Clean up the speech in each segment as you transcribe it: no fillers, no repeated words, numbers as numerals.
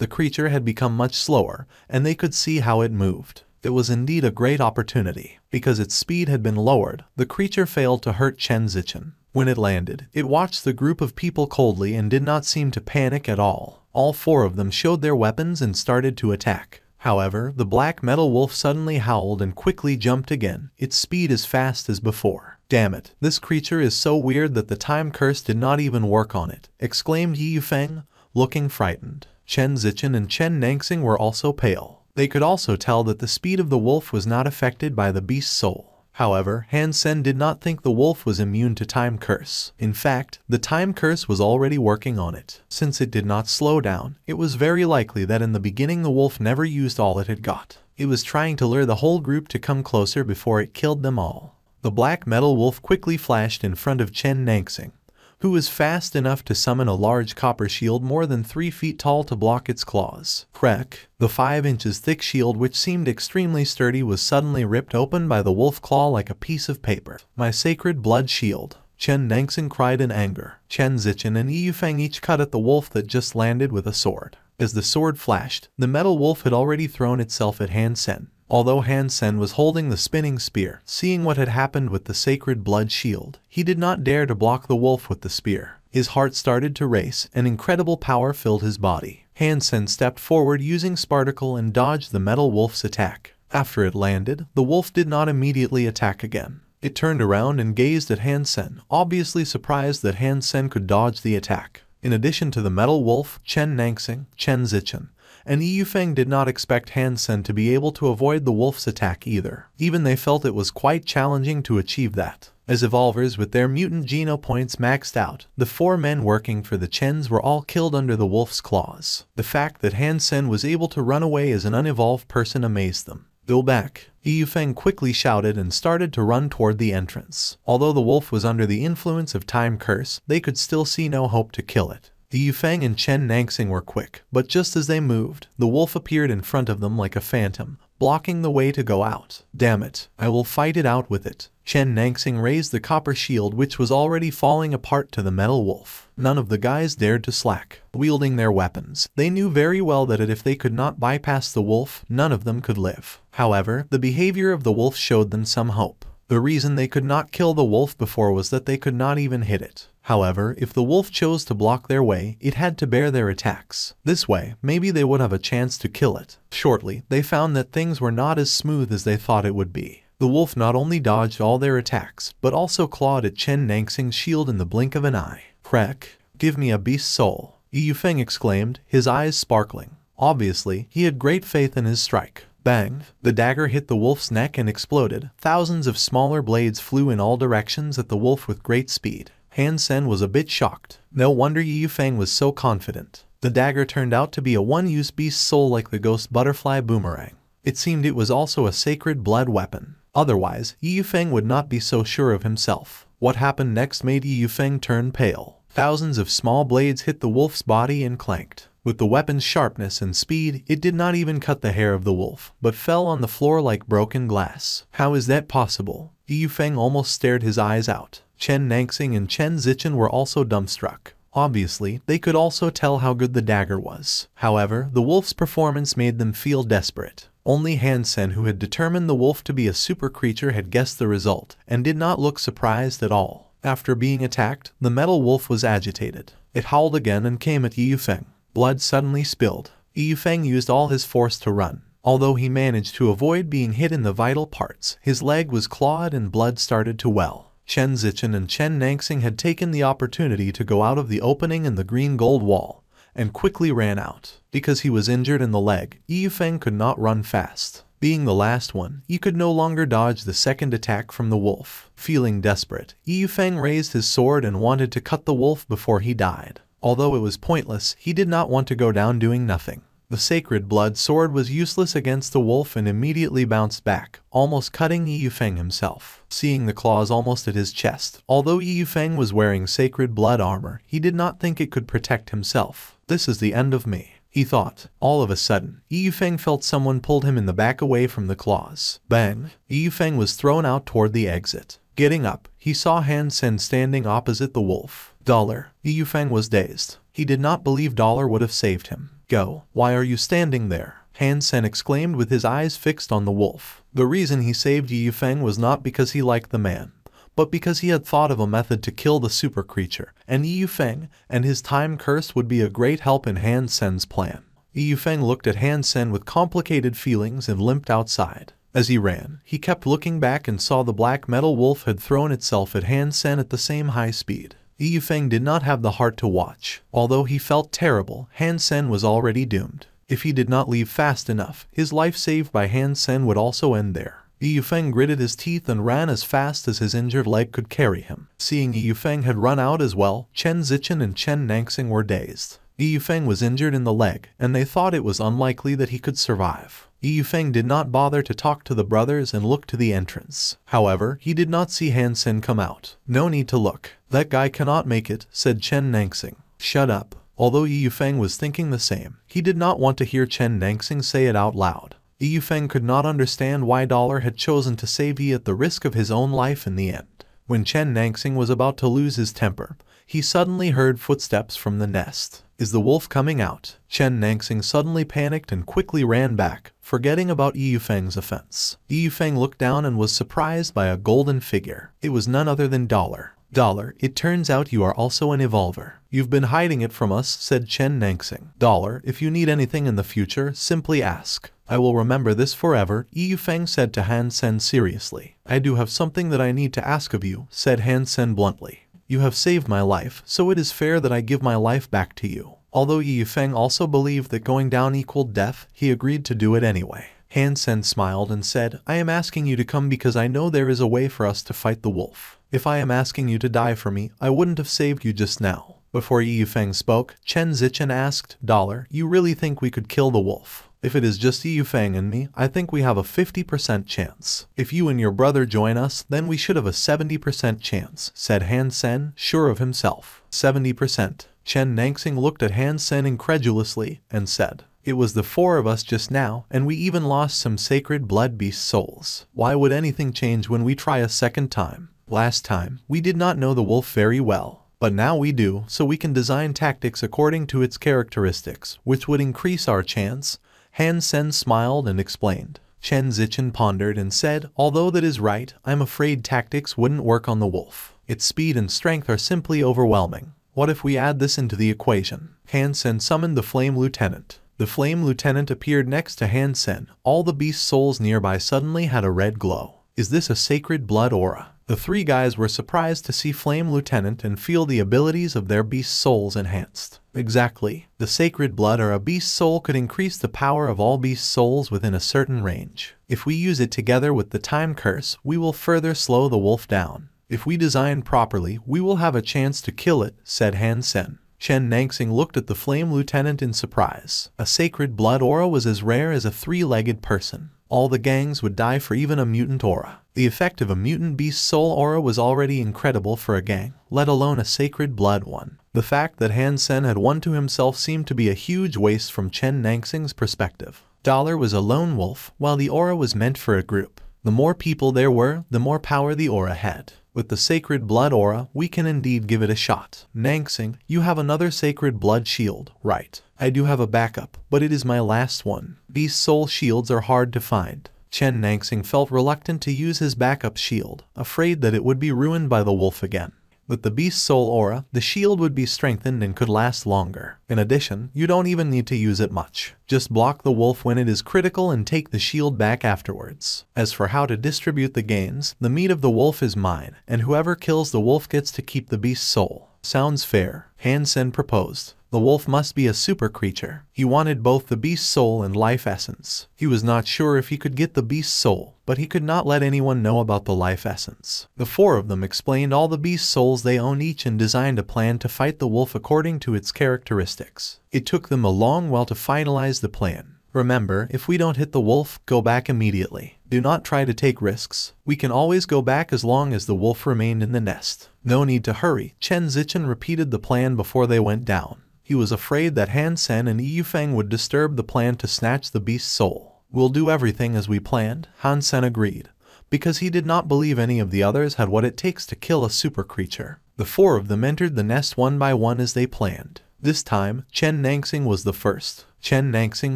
The creature had become much slower, and they could see how it moved. It was indeed a great opportunity. Because its speed had been lowered, the creature failed to hurt Chen Zichen. When it landed, it watched the group of people coldly and did not seem to panic at all. All four of them showed their weapons and started to attack. However, the black metal wolf suddenly howled and quickly jumped again, its speed as fast as before. "Damn it, this creature is so weird that the time curse did not even work on it," exclaimed Yi Yufeng, looking frightened. Chen Zichen and Chen Nangxing were also pale. They could also tell that the speed of the wolf was not affected by the beast's soul. However, Han Sen did not think the wolf was immune to time curse. In fact, the time curse was already working on it. Since it did not slow down, it was very likely that in the beginning the wolf never used all it had got. It was trying to lure the whole group to come closer before it killed them all. The black metal wolf quickly flashed in front of Chen Nangxing, who was fast enough to summon a large copper shield more than 3 feet tall to block its claws. Crack! The 5 inches thick shield, which seemed extremely sturdy, was suddenly ripped open by the wolf claw like a piece of paper. "My sacred blood shield!" Chen Nangxing cried in anger. Chen Zichen and Yi Yufeng each cut at the wolf that just landed with a sword. As the sword flashed, the metal wolf had already thrown itself at Han Sen. Although Han Sen was holding the spinning spear, seeing what had happened with the sacred blood shield, he did not dare to block the wolf with the spear. His heart started to race, and incredible power filled his body. Han Sen stepped forward using Sparticle and dodged the metal wolf's attack. After it landed, the wolf did not immediately attack again. It turned around and gazed at Han Sen, obviously surprised that Han Sen could dodge the attack. In addition to the metal wolf, Chen Nangxing, Chen Zichen, and Yi Yufeng did not expect Han Sen to be able to avoid the wolf's attack either. Even they felt it was quite challenging to achieve that. As evolvers with their mutant geno points maxed out, the 4 men working for the Chens were all killed under the wolf's claws. The fact that Han Sen was able to run away as an unevolved person amazed them. "Go back!" Yi Yufeng quickly shouted and started to run toward the entrance. Although the wolf was under the influence of time curse, they could still see no hope to kill it. Yi Yufeng and Chen Nangxing were quick, but just as they moved, the wolf appeared in front of them like a phantom, blocking the way to go out. "Damn it, I will fight it out with it." Chen Nangxing raised the copper shield, which was already falling apart, to the metal wolf. None of the guys dared to slack. Wielding their weapons, they knew very well that if they could not bypass the wolf, none of them could live. However, the behavior of the wolf showed them some hope. The reason they could not kill the wolf before was that they could not even hit it. However, if the wolf chose to block their way, it had to bear their attacks. This way, maybe they would have a chance to kill it. Shortly, they found that things were not as smooth as they thought it would be. The wolf not only dodged all their attacks, but also clawed at Chen Nangxing's shield in the blink of an eye. "Crack! Give me a beast's soul!" Yi Yufeng exclaimed, his eyes sparkling. Obviously, he had great faith in his strike. Bang! The dagger hit the wolf's neck and exploded. Thousands of smaller blades flew in all directions at the wolf with great speed. Han Sen was a bit shocked. No wonder Yi Yufeng was so confident. The dagger turned out to be a one-use beast soul like the ghost butterfly boomerang. It seemed it was also a sacred blood weapon. Otherwise, Yi Yufeng would not be so sure of himself. What happened next made Yi Yufeng turn pale. Thousands of small blades hit the wolf's body and clanked. With the weapon's sharpness and speed, it did not even cut the hair of the wolf, but fell on the floor like broken glass. How is that possible? Yi Yufeng almost stared his eyes out. Chen Nangxing and Chen Zichen were also dumbstruck. Obviously, they could also tell how good the dagger was. However, the wolf's performance made them feel desperate. Only Han Sen, who had determined the wolf to be a super creature, had guessed the result, and did not look surprised at all. After being attacked, the metal wolf was agitated. It howled again and came at Yi Yufeng. Blood suddenly spilled. Yi Yufeng used all his force to run. Although he managed to avoid being hit in the vital parts, his leg was clawed and blood started to well. Chen Zichen and Chen Nangxing had taken the opportunity to go out of the opening in the green gold wall, and quickly ran out. Because he was injured in the leg, Yi Yufeng could not run fast. Being the last one, he could no longer dodge the second attack from the wolf. Feeling desperate, Yi Yufeng raised his sword and wanted to cut the wolf before he died. Although it was pointless, he did not want to go down doing nothing. The sacred blood sword was useless against the wolf and immediately bounced back, almost cutting Yi Yufeng himself. Seeing the claws almost at his chest, although Yi Yufeng was wearing sacred blood armor, he did not think it could protect himself. "This is the end of me," he thought. All of a sudden, Yi Yufeng felt someone pulled him in the back away from the claws. Bang! Yi Yufeng was thrown out toward the exit. Getting up, he saw Han Sen standing opposite the wolf. Dollar. Yi Yufeng was dazed. He did not believe Dollar would have saved him. Go. Why are you standing there? Han Sen exclaimed with his eyes fixed on the wolf. The reason he saved Yi Yufeng was not because he liked the man, but because he had thought of a method to kill the super creature, and Yi Yufeng and his time curse would be a great help in Han Sen's plan. Yi Yufeng looked at Han Sen with complicated feelings and limped outside. As he ran, he kept looking back and saw the black metal wolf had thrown itself at Han Sen at the same high speed. Yi Yufeng did not have the heart to watch. Although he felt terrible, Han Sen was already doomed. If he did not leave fast enough, his life saved by Han Sen would also end there. Yi Yufeng gritted his teeth and ran as fast as his injured leg could carry him. Seeing Yi Yufeng had run out as well, Chen Zichen and Chen Nangsing were dazed. Yi Yufeng was injured in the leg, and they thought it was unlikely that he could survive. Yi Yufeng did not bother to talk to the brothers and looked to the entrance. However, he did not see Han Sen come out. No need to look. That guy cannot make it, said Chen Nangsing. Shut up. Although Yi Yufeng was thinking the same, he did not want to hear Chen Nangsing say it out loud. Yi Yufeng could not understand why Dollar had chosen to save Yi at the risk of his own life in the end. When Chen Nangsing was about to lose his temper, he suddenly heard footsteps from the nest. Is the wolf coming out? Chen Nangsing suddenly panicked and quickly ran back, forgetting about Yi Yufeng's offense. Yi Yufeng looked down and was surprised by a golden figure. It was none other than Dollar. Dollar, it turns out you are also an evolver. You've been hiding it from us, said Chen Nangsing. Dollar, if you need anything in the future, simply ask. I will remember this forever, Yi Yufeng said to Han Sen seriously. I do have something that I need to ask of you, said Han Sen bluntly. You have saved my life, so it is fair that I give my life back to you. Although Yi Yufeng also believed that going down equaled death, he agreed to do it anyway. Han Sen smiled and said, I am asking you to come because I know there is a way for us to fight the wolf. If I am asking you to die for me, I wouldn't have saved you just now. Before Yi Yufeng spoke, Chen Zichen asked, Dollar, you really think we could kill the wolf? If it is just Yi Yufeng and me, I think we have a 50% chance. If you and your brother join us, then we should have a 70% chance, said Han Sen, sure of himself. 70%. Chen Nangsing looked at Han Sen incredulously and said, It was the four of us just now, and we even lost some sacred blood beast souls. Why would anything change when we try a second time? Last time, we did not know the wolf very well, but now we do, so we can design tactics according to its characteristics, which would increase our chance. Han Sen smiled and explained. Chen Zichen pondered and said, Although that is right, I'm afraid tactics wouldn't work on the wolf. Its speed and strength are simply overwhelming. What if we add this into the equation? Han Sen summoned the Flame Lieutenant. The Flame Lieutenant appeared next to Han Sen. All the beast souls nearby suddenly had a red glow. Is this a sacred blood aura? The three guys were surprised to see Flame Lieutenant and feel the abilities of their beast souls enhanced. Exactly. The sacred blood or a beast soul could increase the power of all beast souls within a certain range. If we use it together with the time curse, we will further slow the wolf down. If we design properly, we will have a chance to kill it, said Han Sen. Chen Nangsing looked at the Flame Lieutenant in surprise. A sacred blood aura was as rare as a three-legged person. All the gangs would die for even a mutant aura. The effect of a mutant beast soul aura was already incredible for a gang, let alone a sacred blood one. The fact that Han Sen had one to himself seemed to be a huge waste from Chen Nangsing's perspective. Dollar was a lone wolf, while the aura was meant for a group. The more people there were, the more power the aura had. With the sacred blood aura, we can indeed give it a shot. Nangsing, you have another sacred blood shield, right? I do have a backup, but it is my last one. Beast soul shields are hard to find. Chen Nangsing felt reluctant to use his backup shield, afraid that it would be ruined by the wolf again. With the beast soul aura, the shield would be strengthened and could last longer. In addition, you don't even need to use it much. Just block the wolf when it is critical and take the shield back afterwards. As for how to distribute the gains, the meat of the wolf is mine, and whoever kills the wolf gets to keep the beast soul. Sounds fair, Han Sen proposed. The wolf must be a super creature. He wanted both the beast soul and life essence. He was not sure if he could get the beast soul, but he could not let anyone know about the life essence. The four of them explained all the beast souls they owned each and designed a plan to fight the wolf according to its characteristics. It took them a long while to finalize the plan. Remember, if we don't hit the wolf, go back immediately. Do not try to take risks. We can always go back as long as the wolf remained in the nest. No need to hurry. Chen Zichen repeated the plan before they went down. He was afraid that Han Sen and Yi Yufeng would disturb the plan to snatch the beast's soul. We'll do everything as we planned, Han Sen agreed, because he did not believe any of the others had what it takes to kill a super creature. The four of them entered the nest one by one as they planned. This time, Chen Nangsing was the first. Chen Nangsing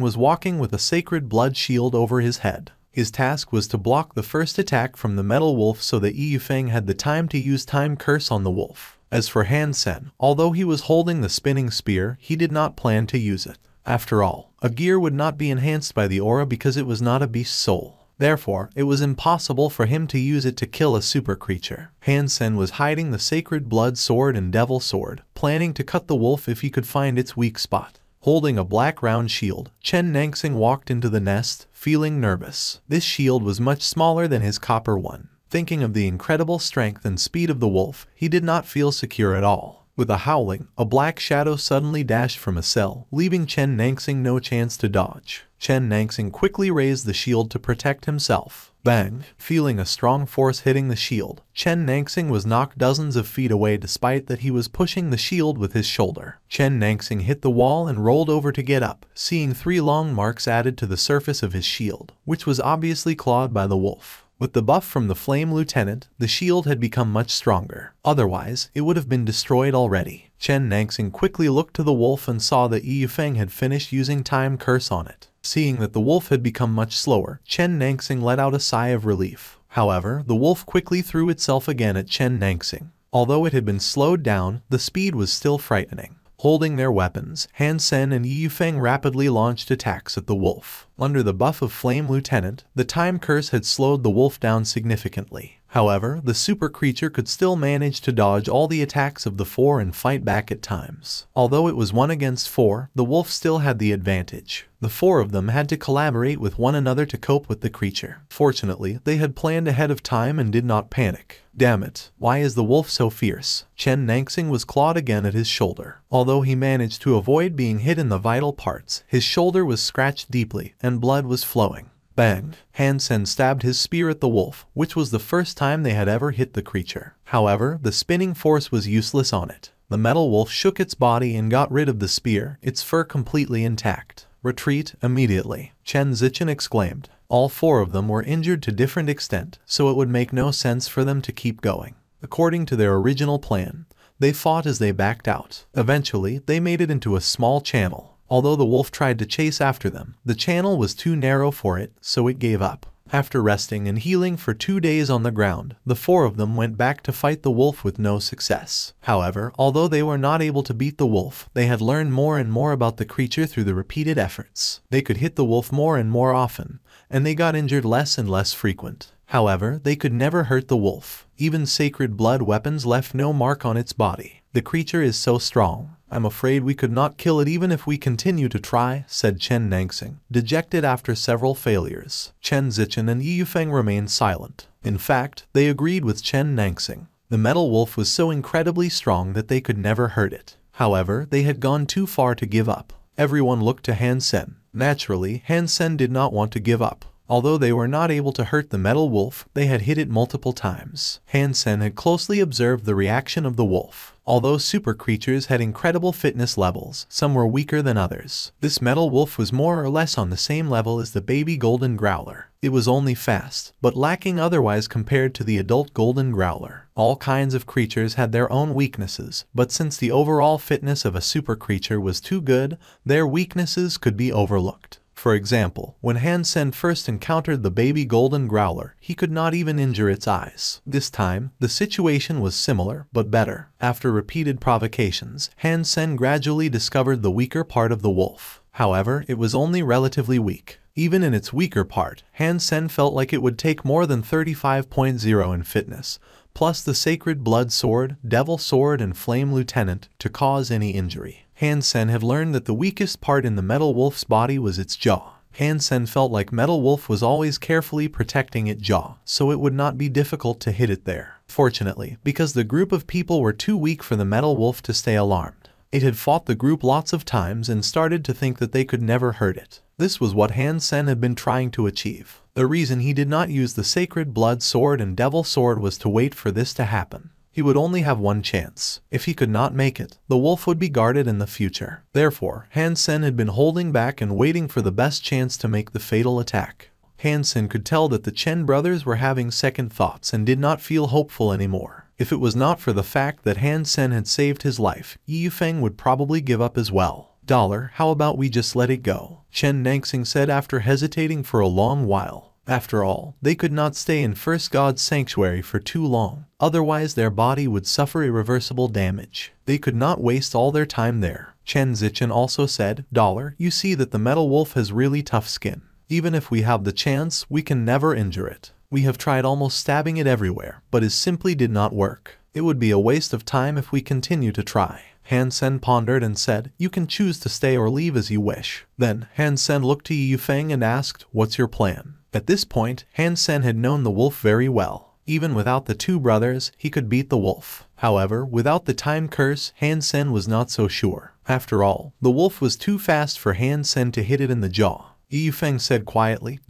was walking with a sacred blood shield over his head. His task was to block the first attack from the metal wolf so that Yifeng had the time to use Time Curse on the wolf. As for Han Sen, although he was holding the spinning spear, he did not plan to use it. After all, a gear would not be enhanced by the aura because it was not a beast soul. Therefore, it was impossible for him to use it to kill a super creature. Han Sen was hiding the sacred blood sword and devil sword, planning to cut the wolf if he could find its weak spot. Holding a black round shield, Chen Nangsing walked into the nest, feeling nervous. This shield was much smaller than his copper one. Thinking of the incredible strength and speed of the wolf, he did not feel secure at all. With a howling, a black shadow suddenly dashed from a cell, leaving Chen Nangsing no chance to dodge. Chen Nangsing quickly raised the shield to protect himself. Bang! Feeling a strong force hitting the shield, Chen Nangsing was knocked dozens of feet away despite that he was pushing the shield with his shoulder. Chen Nangsing hit the wall and rolled over to get up, seeing 3 long marks added to the surface of his shield, which was obviously clawed by the wolf. With the buff from the Flame Lieutenant, the shield had become much stronger. Otherwise, it would have been destroyed already. Chen Nangsing quickly looked to the wolf and saw that Yifeng had finished using Time Curse on it. Seeing that the wolf had become much slower, Chen Nangsing let out a sigh of relief. However, the wolf quickly threw itself again at Chen Nangsing. Although it had been slowed down, the speed was still frightening. Holding their weapons, Han Sen and Yifeng rapidly launched attacks at the wolf. Under the buff of Flame Lieutenant, the Time Curse had slowed the wolf down significantly. However, the super creature could still manage to dodge all the attacks of the 4 and fight back at times. Although it was 1 against 4, the wolf still had the advantage. The 4 of them had to collaborate with one another to cope with the creature. Fortunately, they had planned ahead of time and did not panic. Damn it, why is the wolf so fierce? Chen Nangsing was clawed again at his shoulder. Although he managed to avoid being hit in the vital parts, his shoulder was scratched deeply and blood was flowing. Bang! Han Sen stabbed his spear at the wolf, which was the first time they had ever hit the creature. However, the spinning force was useless on it. The metal wolf shook its body and got rid of the spear, its fur completely intact. Retreat immediately, Chen Zichen exclaimed. All 4 of them were injured to different extent, so it would make no sense for them to keep going. According to their original plan, they fought as they backed out. Eventually, they made it into a small channel. Although the wolf tried to chase after them, the channel was too narrow for it, so it gave up. After resting and healing for 2 days on the ground, the 4 of them went back to fight the wolf with no success. However, although they were not able to beat the wolf, they had learned more and more about the creature through the repeated efforts. They could hit the wolf more and more often, and they got injured less and less frequent. However, they could never hurt the wolf. Even sacred blood weapons left no mark on its body. The creature is so strong. I'm afraid we could not kill it even if we continue to try, said Chen Nangsing, dejected after several failures. Chen Zichen and Yifeng remained silent. In fact, they agreed with Chen Nangsing. The metal wolf was so incredibly strong that they could never hurt it. However, they had gone too far to give up. Everyone looked to Han Sen. Naturally, Han Sen did not want to give up. Although they were not able to hurt the metal wolf, they had hit it multiple times. Han Sen had closely observed the reaction of the wolf. Although super creatures had incredible fitness levels, some were weaker than others. This metal wolf was more or less on the same level as the baby golden growler. It was only fast, but lacking otherwise compared to the adult golden growler. All kinds of creatures had their own weaknesses, but since the overall fitness of a super creature was too good, their weaknesses could be overlooked. For example, when Han Sen first encountered the baby golden growler, he could not even injure its eyes. This time, the situation was similar, but better. After repeated provocations, Han Sen gradually discovered the weaker part of the wolf. However, it was only relatively weak. Even in its weaker part, Han Sen felt like it would take more than 35.0 in fitness, plus the sacred blood sword, devil sword, and flame lieutenant to cause any injury. Han Sen had learned that the weakest part in the metal wolf's body was its jaw. Han Sen felt like Metal Wolf was always carefully protecting its jaw, so it would not be difficult to hit it there. Fortunately, because the group of people were too weak for the Metal Wolf to stay alarmed. It had fought the group lots of times and started to think that they could never hurt it. This was what Han Sen had been trying to achieve. The reason he did not use the Sacred Blood Sword and Devil Sword was to wait for this to happen. He would only have one chance. If he could not make it, the wolf would be guarded in the future. Therefore, Han Sen had been holding back and waiting for the best chance to make the fatal attack. Han Sen could tell that the Chen brothers were having second thoughts and did not feel hopeful anymore. If it was not for the fact that Han Sen had saved his life, Yi Feng would probably give up as well. How about we just let it go? Chen Nangxing said after hesitating for a long while. After all, they could not stay in First God's sanctuary for too long, otherwise their body would suffer irreversible damage. They could not waste all their time there. Chen Zichen also said, You see that the metal wolf has really tough skin. Even if we have the chance, we can never injure it. We have tried almost stabbing it everywhere, but it simply did not work. It would be a waste of time if we continue to try. Han Sen pondered and said, You can choose to stay or leave as you wish. Then, Han Sen looked to Yi Feng and asked, What's your plan? At this point, Han Sen had known the wolf very well. Even without the two brothers, he could beat the wolf. However, without the time curse, Han Sen was not so sure. After all, the wolf was too fast for Han Sen to hit it in the jaw. Yi Feng said quietly,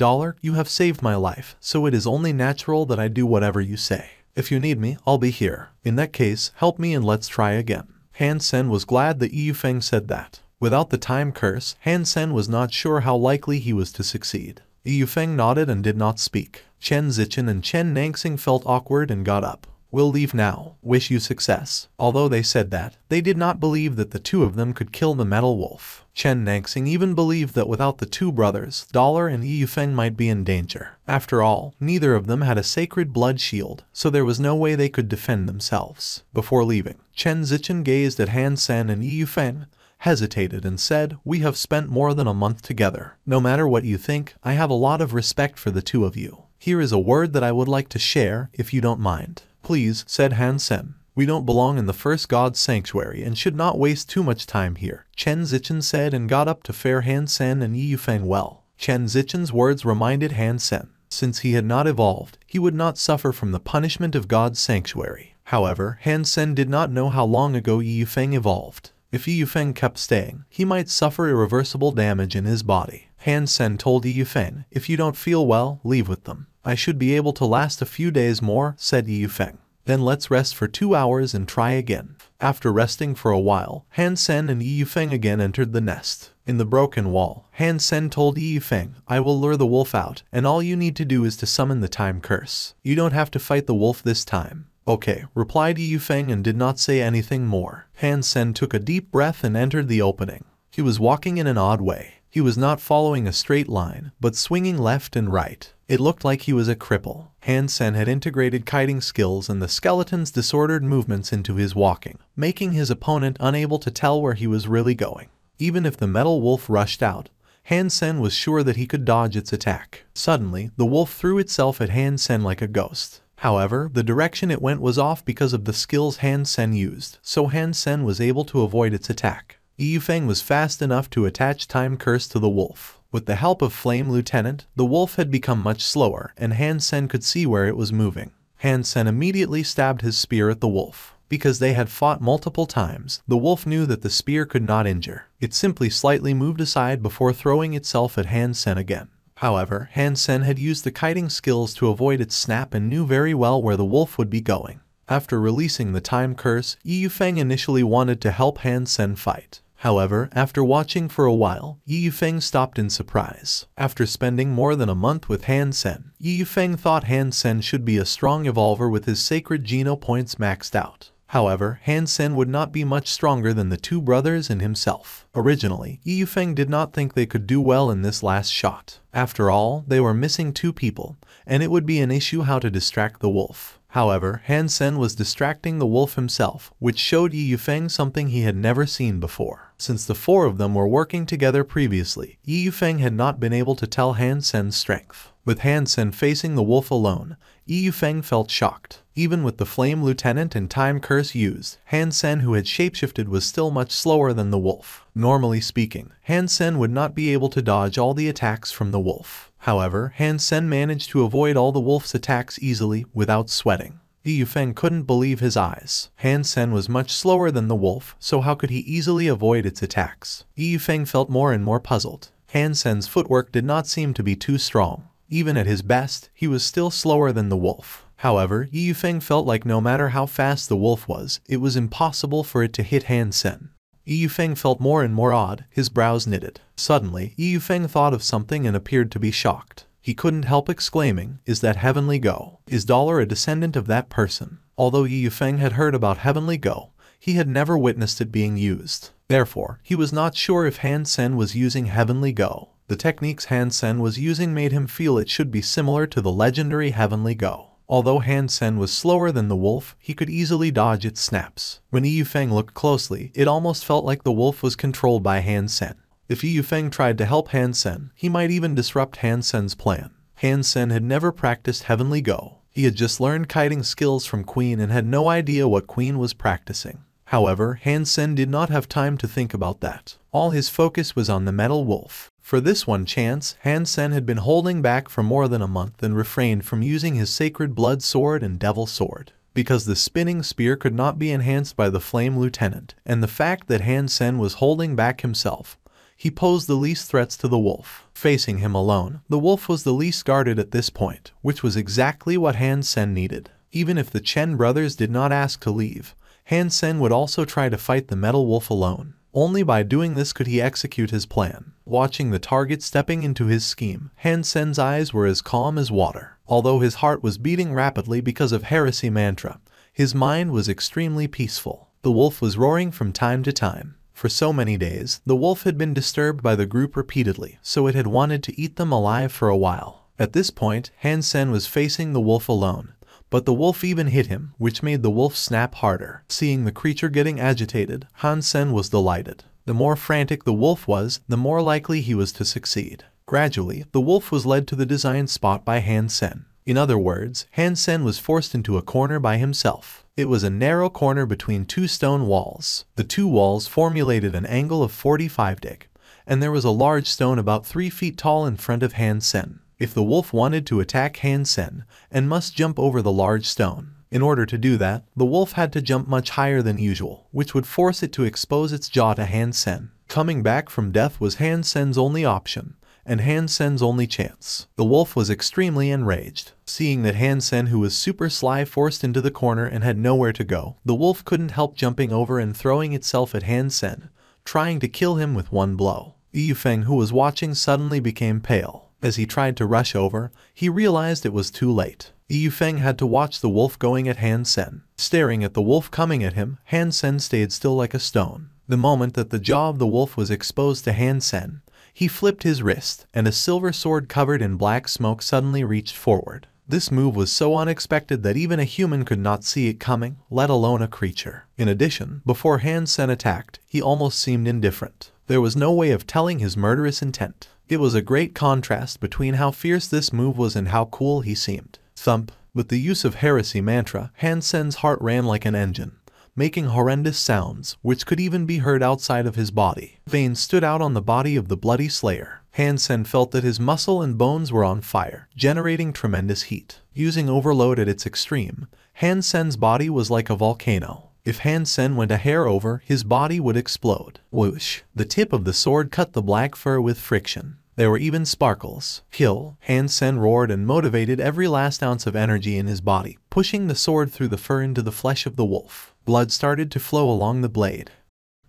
You have saved my life, so it is only natural that I do whatever you say. If you need me, I'll be here. In that case, help me and let's try again. Han Sen was glad that Yi Feng said that. Without the time curse, Han Sen was not sure how likely he was to succeed. Yi Feng nodded and did not speak. Chen Zichen and Chen Nangxing felt awkward and got up. We'll leave now. Wish you success. Although they said that, they did not believe that the two of them could kill the metal wolf. Chen Nangxing even believed that without the two brothers, and Yi Feng might be in danger. After all, neither of them had a sacred blood shield, so there was no way they could defend themselves. Before leaving, Chen Zichen gazed at Han Sen and Yi Feng, hesitated and said, We have spent more than a month together. No matter what you think, I have a lot of respect for the two of you. Here is a word that I would like to share, if you don't mind. Please, said Han Sen. We don't belong in the First God's sanctuary and should not waste too much time here, Chen Zichen said and got up to fare Han Sen and Yi Feng well. Chen Zichen's words reminded Han Sen. Since he had not evolved, he would not suffer from the punishment of God's sanctuary. However, Han Sen did not know how long ago Yi Feng evolved. If Yi Feng kept staying, he might suffer irreversible damage in his body. Han Sen told Yi Feng, If you don't feel well, leave with them. I should be able to last a few days more, said Yi Feng. Then let's rest for 2 hours and try again. After resting for a while, Han Sen and Yi Feng again entered the nest. In the broken wall, Han Sen told Yi Feng, I will lure the wolf out, and all you need to do is to summon the time curse. You don't have to fight the wolf this time. Okay, replied Yi Feng and did not say anything more. Han Sen took a deep breath and entered the opening. He was walking in an odd way. He was not following a straight line, but swinging left and right. It looked like he was a cripple. Han Sen had integrated kiting skills and the skeleton's disordered movements into his walking, making his opponent unable to tell where he was really going. Even if the metal wolf rushed out, Han Sen was sure that he could dodge its attack. Suddenly, the wolf threw itself at Han Sen like a ghost. However, the direction it went was off because of the skills Han Sen used, so Han Sen was able to avoid its attack. Yi Feng was fast enough to attach Time Curse to the wolf. With the help of Flame Lieutenant, the wolf had become much slower, and Han Sen could see where it was moving. Han Sen immediately stabbed his spear at the wolf. Because they had fought multiple times, the wolf knew that the spear could not injure. It simply slightly moved aside before throwing itself at Han Sen again. However, Han Sen had used the kiting skills to avoid its snap and knew very well where the wolf would be going. After releasing the Time Curse, Yi Feng initially wanted to help Han Sen fight. However, after watching for a while, Yi Feng stopped in surprise. After spending more than a month with Han Sen, Yi Feng thought Han Sen should be a strong evolver with his sacred Geno points maxed out. However, Han Sen would not be much stronger than the two brothers and himself. Originally, Yi Feng did not think they could do well in this last shot. After all, they were missing 2 people, and it would be an issue how to distract the wolf. However, Han Sen was distracting the wolf himself, which showed Yi Feng something he had never seen before. Since the 4 of them were working together previously, Yi Feng had not been able to tell Han Sen's strength. With Han Sen facing the wolf alone, Yi Feng felt shocked. Even with the Flame Lieutenant and Time Curse used, Han Sen, who had shapeshifted, was still much slower than the wolf. Normally speaking, Han Sen would not be able to dodge all the attacks from the wolf. However, Han Sen managed to avoid all the wolf's attacks easily, without sweating. Yi Feng couldn't believe his eyes. Han Sen was much slower than the wolf, so how could he easily avoid its attacks? Yi Feng felt more and more puzzled. Han Sen's footwork did not seem to be too strong. Even at his best, he was still slower than the wolf. However, Yi Feng felt like no matter how fast the wolf was, it was impossible for it to hit Han Sen. Yi Feng felt more and more odd, his brows knitted. Suddenly, Yi Feng thought of something and appeared to be shocked. He couldn't help exclaiming, Is that Heavenly Go? Is Dollar a descendant of that person? Although Yi Yufeng had heard about Heavenly Go, he had never witnessed it being used. Therefore, he was not sure if Han Sen was using Heavenly Go. The techniques Han Sen was using made him feel it should be similar to the legendary Heavenly Go. Although Han Sen was slower than the wolf, he could easily dodge its snaps. When Yi Yufeng looked closely, it almost felt like the wolf was controlled by Han Sen. If Yi Yufeng tried to help Han Sen, he might even disrupt Han Sen's plan. Han Sen had never practiced Heavenly Go. He had just learned kiting skills from Queen and had no idea what Queen was practicing. However, Han Sen did not have time to think about that. All his focus was on the metal wolf. For this one chance, Han Sen had been holding back for more than a month and refrained from using his sacred blood sword and devil sword. Because the spinning spear could not be enhanced by the Flame Lieutenant, and the fact that Han Sen was holding back himself, he posed the least threats to the wolf. Facing him alone, the wolf was the least guarded at this point, which was exactly what Han Sen needed. Even if the Chen brothers did not ask to leave, Han Sen would also try to fight the metal wolf alone. Only by doing this could he execute his plan. Watching the target stepping into his scheme, Han Sen's eyes were as calm as water. Although his heart was beating rapidly because of heresy mantra, his mind was extremely peaceful. The wolf was roaring from time to time. For so many days, the wolf had been disturbed by the group repeatedly, so it had wanted to eat them alive for a while. At this point, Han Sen was facing the wolf alone. But the wolf even hit him, which made the wolf snap harder. Seeing the creature getting agitated, Han Sen was delighted. The more frantic the wolf was, the more likely he was to succeed. Gradually, the wolf was led to the designed spot by Han Sen. In other words, Han Sen was forced into a corner by himself. It was a narrow corner between two stone walls. The two walls formulated an angle of 45 degrees, and there was a large stone about 3 feet tall in front of Han Sen. If the wolf wanted to attack Han Sen, and must jump over the large stone. In order to do that, the wolf had to jump much higher than usual, which would force it to expose its jaw to Han Sen. Coming back from death was Han Sen's only option, and Han Sen's only chance. The wolf was extremely enraged. Seeing that Han Sen, who was super sly, forced into the corner and had nowhere to go, the wolf couldn't help jumping over and throwing itself at Han Sen, trying to kill him with one blow. Yi Yufeng, who was watching, suddenly became pale. As he tried to rush over, he realized it was too late. Yi Yufeng had to watch the wolf going at Han Sen. Staring at the wolf coming at him, Han Sen stayed still like a stone. The moment that the jaw of the wolf was exposed to Han Sen, he flipped his wrist, and a silver sword covered in black smoke suddenly reached forward. This move was so unexpected that even a human could not see it coming, let alone a creature. In addition, before Han Sen attacked, he almost seemed indifferent. There was no way of telling his murderous intent. It was a great contrast between how fierce this move was and how cool he seemed. Thump. With the use of heresy mantra, Han Sen's heart ran like an engine, making horrendous sounds, which could even be heard outside of his body. Veins stood out on the body of the bloody slayer. Han Sen felt that his muscle and bones were on fire, generating tremendous heat. Using overload at its extreme, Han Sen's body was like a volcano. If Han Sen went a hair over, his body would explode. Whoosh! The tip of the sword cut the black fur with friction. There were even sparkles. Kill! Han Sen roared and motivated every last ounce of energy in his body, pushing the sword through the fur into the flesh of the wolf. Blood started to flow along the blade.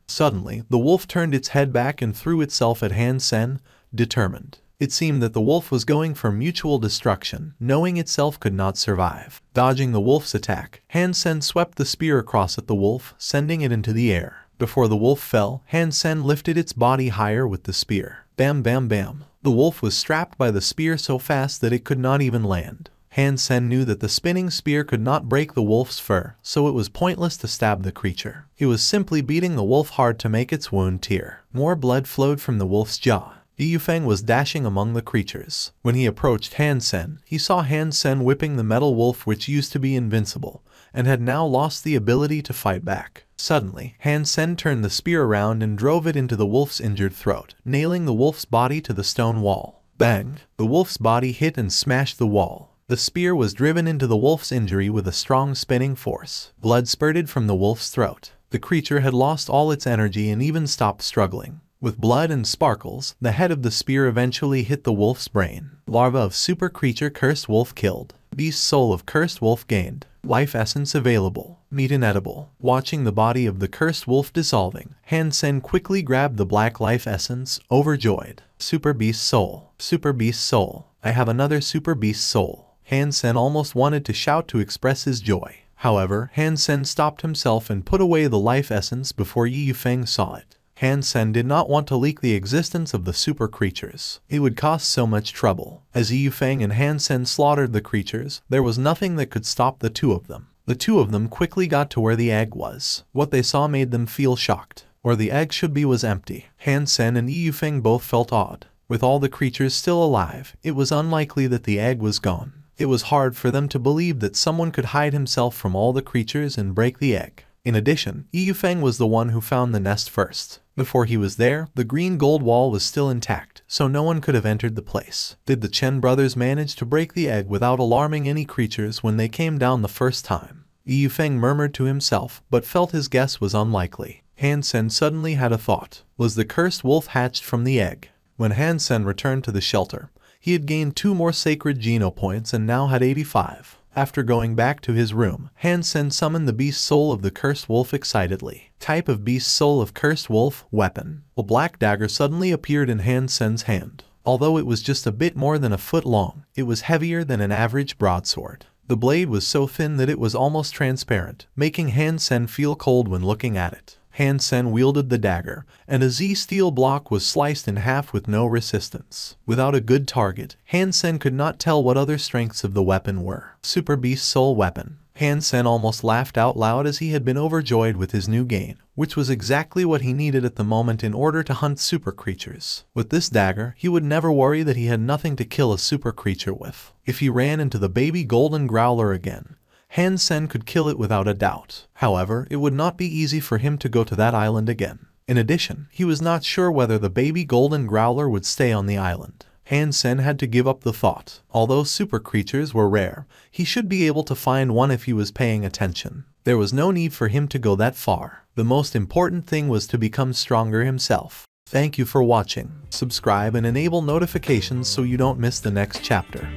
Suddenly, the wolf turned its head back and threw itself at Han Sen, determined. It seemed that the wolf was going for mutual destruction, knowing itself could not survive. Dodging the wolf's attack, Han Sen swept the spear across at the wolf, sending it into the air. Before the wolf fell, Han Sen lifted its body higher with the spear. Bam bam bam. The wolf was strapped by the spear so fast that it could not even land. Han Sen knew that the spinning spear could not break the wolf's fur, so it was pointless to stab the creature. He was simply beating the wolf hard to make its wound tear. More blood flowed from the wolf's jaw. Yi Yufeng was dashing among the creatures. When he approached Han Sen, he saw Han Sen whipping the metal wolf, which used to be invincible, and had now lost the ability to fight back. Suddenly, Han Sen turned the spear around and drove it into the wolf's injured throat, nailing the wolf's body to the stone wall. Bang! The wolf's body hit and smashed the wall. The spear was driven into the wolf's injury with a strong spinning force. Blood spurted from the wolf's throat. The creature had lost all its energy and even stopped struggling. With blood and sparkles, the head of the spear eventually hit the wolf's brain. Larva of super creature cursed wolf killed. Beast soul of cursed wolf gained. Life essence available. Meat inedible. Watching the body of the cursed wolf dissolving, Han Sen quickly grabbed the black life essence, overjoyed. Super beast soul. Super beast soul. I have another super beast soul. Han Sen almost wanted to shout to express his joy. However, Han Sen stopped himself and put away the life essence before Yi Yufeng saw it. Han Sen did not want to leak the existence of the super creatures. It would cost so much trouble. As Yi Yufeng and Han Sen slaughtered the creatures, there was nothing that could stop the two of them. The two of them quickly got to where the egg was. What they saw made them feel shocked. Where the egg should be was empty. Han Sen and Yi Yufeng both felt awed. With all the creatures still alive, it was unlikely that the egg was gone. It was hard for them to believe that someone could hide himself from all the creatures and break the egg. In addition, Yi Yufeng was the one who found the nest first. Before he was there, the green gold wall was still intact, so no one could have entered the place. Did the Chen brothers manage to break the egg without alarming any creatures when they came down the first time? Yi Yufeng murmured to himself, but felt his guess was unlikely. Han Sen suddenly had a thought. Was the cursed wolf hatched from the egg? When Han Sen returned to the shelter, he had gained 2 more sacred Geno points and now had 85. After going back to his room, Han Sen summoned the beast soul of the cursed wolf excitedly. Type of beast soul of cursed wolf, weapon. A black dagger suddenly appeared in Han Sen's hand. Although it was just a bit more than a foot long, it was heavier than an average broadsword. The blade was so thin that it was almost transparent, making Han Sen feel cold when looking at it. Han Sen wielded the dagger, and a Z steel block was sliced in half with no resistance. Without a good target, Han Sen could not tell what other strengths of the weapon were. Super Beast Soul Weapon. Han Sen almost laughed out loud as he had been overjoyed with his new gain, which was exactly what he needed at the moment in order to hunt super creatures. With this dagger, he would never worry that he had nothing to kill a super creature with. If he ran into the baby golden growler again, Han Sen could kill it without a doubt. However, it would not be easy for him to go to that island again. In addition, he was not sure whether the baby golden growler would stay on the island. Han Sen had to give up the thought. Although super creatures were rare, he should be able to find one if he was paying attention. There was no need for him to go that far. The most important thing was to become stronger himself. Thank you for watching. Subscribe and enable notifications so you don't miss the next chapter.